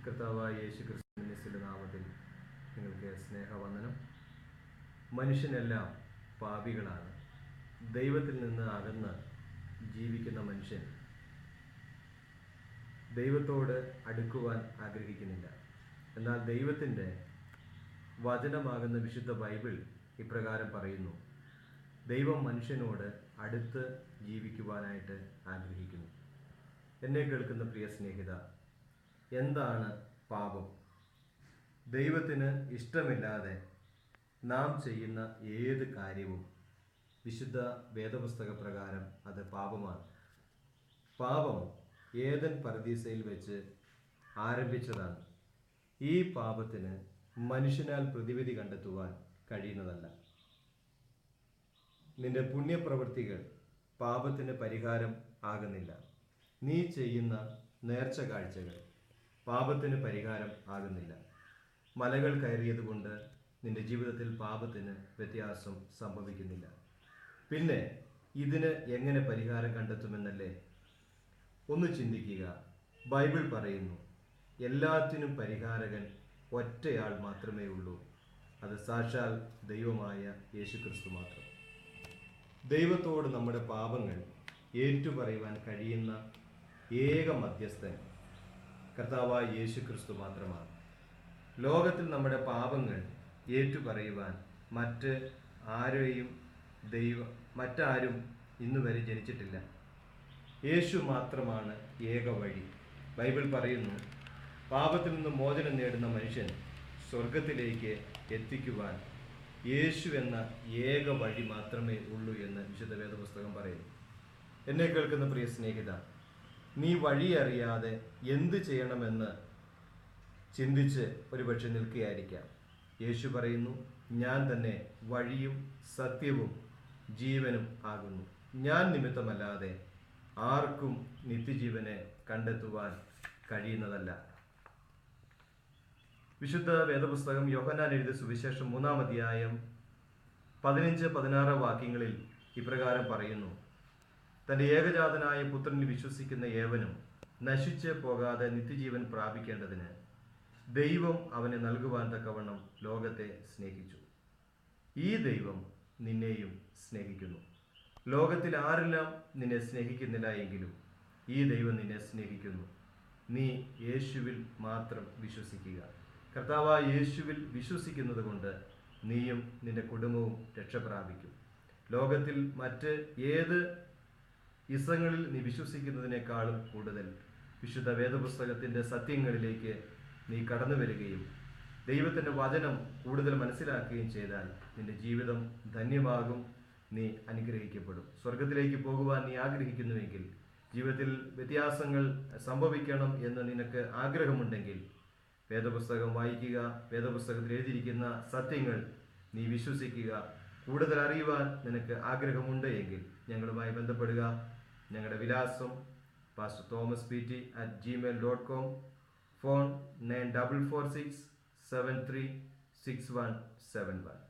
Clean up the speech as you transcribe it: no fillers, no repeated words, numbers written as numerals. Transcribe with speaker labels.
Speaker 1: കർത്താവായ യേശു ക്രിസ്തുവിന്റെ നാമത്തിൽ നിങ്ങൾക്ക് സ്നേഹവന്ദനം. മനുഷ്യനെല്ലാം പാപികളാണ്. ദൈവത്തിൽ നിന്ന് അകന്ന് ജീവിക്കുന്ന മനുഷ്യൻ ദൈവത്തോട് അടുക്കുവാൻ ആഗ്രഹിക്കുന്നില്ല. എന്നാൽ ദൈവത്തിൻ്റെ വചനമാകുന്ന വിശുദ്ധ ബൈബിൾ ഇപ്രകാരം പറയുന്നു: ദൈവം മനുഷ്യനോട് അടുത്ത് ജീവിക്കുവാനായിട്ട് ആഗ്രഹിക്കുന്നു. എന്നെ കേൾക്കുന്ന പ്രിയ സ്നേഹിത, എന്താണ് പാപം? ദൈവത്തിന് ഇഷ്ടമില്ലാതെ നാം ചെയ്യുന്ന ഏത് കാര്യവും വിശുദ്ധ വേദപുസ്തക പ്രകാരം അത് പാപമാണ്. പാപം ഏദൻ പർദീസയിൽ വെച്ച് ആരംഭിച്ചതാണ്. ഈ പാപത്തിന് മനുഷ്യനാൽ പ്രതിവിധി കണ്ടെത്തുവാൻ കഴിയുന്നതല്ല. നിന്റെ പുണ്യപ്രവൃത്തികൾ പാപത്തിന് പരിഹാരം ആകുന്നില്ല. നീ ചെയ്യുന്ന നേർച്ച കാഴ്ചകൾ പാപത്തിന് പരിഹാരം ആകുന്നില്ല. മലകൾ കയറിയതുകൊണ്ട് നിന്റെ ജീവിതത്തിൽ പാപത്തിന് വ്യത്യാസം സംഭവിക്കുന്നില്ല. പിന്നെ ഇതിന് എങ്ങനെ പരിഹാരം കണ്ടെത്തുമെന്നല്ലേ? ഒന്ന് ചിന്തിക്കുക. ബൈബിൾ പറയുന്നു, എല്ലാത്തിനും പരിഹാരകൻ ഒറ്റയാൾ മാത്രമേ ഉള്ളൂ. അത് സാക്ഷാൽ ദൈവമായ യേശുക്രിസ്തു മാത്രം. ദൈവത്തോട് നമ്മുടെ പാപങ്ങൾ ഏറ്റുപറയുവാൻ കഴിയുന്ന ഏക മധ്യസ്ഥൻ കർത്താവായ യേശുക്രിസ്തു മാത്രമാണ്. ലോകത്തിൽ നമ്മുടെ പാപങ്ങൾ ഏറ്റുപറയുവാൻ മറ്റാരും ഇന്നുവരെ ജനിച്ചിട്ടില്ല. യേശു മാത്രമാണ് ഏക വഴി. ബൈബിൾ പറയുന്നു, പാപത്തിൽ നിന്ന് മോചനം നേടുന്ന മനുഷ്യൻ സ്വർഗത്തിലേക്ക് എത്തിക്കുവാൻ യേശു എന്ന ഏക വഴി മാത്രമേ ഉള്ളൂ എന്ന് വിശുദ്ധ വേദപുസ്തകം പറയുന്നു. എന്നെ കേൾക്കുന്ന പ്രിയ സ്നേഹിത, നീ വഴി അറിയാതെ എന്ത് ചെയ്യണമെന്ന് ചിന്തിച്ച് ഒരുപക്ഷെ നിൽക്കുകയായിരിക്കാം. യേശു പറയുന്നു, ഞാൻ തന്നെ വഴിയും സത്യവും ജീവനും ആകുന്നു. ഞാൻ നിമിത്തമല്ലാതെ ആർക്കും നിത്യജീവനെ കണ്ടെത്തുവാൻ കഴിയുന്നതല്ല. വിശുദ്ധ വേദപുസ്തകം യോഹന്നാൻ എഴുതിയ സുവിശേഷം 3-ാം അധ്യായം 15-16 വാക്യങ്ങളിൽ ഇപ്രകാരം പറയുന്നു: തൻ്റെ ഏകജാതനായ പുത്രനിൽ വിശ്വസിക്കുന്ന ഏവനും നശിച്ച് പോകാതെ നിത്യജീവൻ പ്രാപിക്കേണ്ടതിന് ദൈവം അവനെ നൽകുവാൻ തക്കവണ്ണം ലോകത്തെ സ്നേഹിച്ചു. ഈ ദൈവം നിന്നെയും സ്നേഹിക്കുന്നു. ലോകത്തിൽ ആരെല്ലാം നിന്നെ സ്നേഹിക്കുന്നില്ല എങ്കിലും ഈ ദൈവം നിന്നെ സ്നേഹിക്കുന്നു. നീ യേശുവിൽ മാത്രം വിശ്വസിക്കുക. കർത്താവായ യേശുവിൽ വിശ്വസിക്കുന്നത് കൊണ്ട് നീയും നിന്റെ കുടുംബവും രക്ഷപ്രാപിക്കും. ലോകത്തിൽ മറ്റ് ഏത് ഇസങ്ങളിൽ നീ വിശ്വസിക്കുന്നതിനേക്കാളും കൂടുതൽ വിശുദ്ധ വേദപുസ്തകത്തിൻ്റെ സത്യങ്ങളിലേക്ക് നീ കടന്നു വരികയും ദൈവത്തിൻ്റെ വചനം കൂടുതൽ മനസ്സിലാക്കുകയും ചെയ്താൽ നിന്റെ ജീവിതം ധന്യമാകും. നീ അനുഗ്രഹിക്കപ്പെടും. സ്വർഗത്തിലേക്ക് പോകുവാൻ നീ ആഗ്രഹിക്കുന്നുവെങ്കിൽ, ജീവിതത്തിൽ വ്യത്യാസങ്ങൾ സംഭവിക്കണം എന്ന് നിനക്ക് ആഗ്രഹമുണ്ടെങ്കിൽ, വേദപുസ്തകം വായിക്കുക. വേദപുസ്തകത്തിൽ എഴുതിയിരിക്കുന്ന സത്യങ്ങൾ നീ വിശ്വസിക്കുക. കൂടുതൽ അറിയുവാൻ നിനക്ക് ആഗ്രഹമുണ്ട് എങ്കിൽ ഞങ്ങളുമായി ബന്ധപ്പെടുക. ഞങ്ങളുടെ വിലാസം pastorthomaspt@gmail.com, ഫോൺ 9446736171.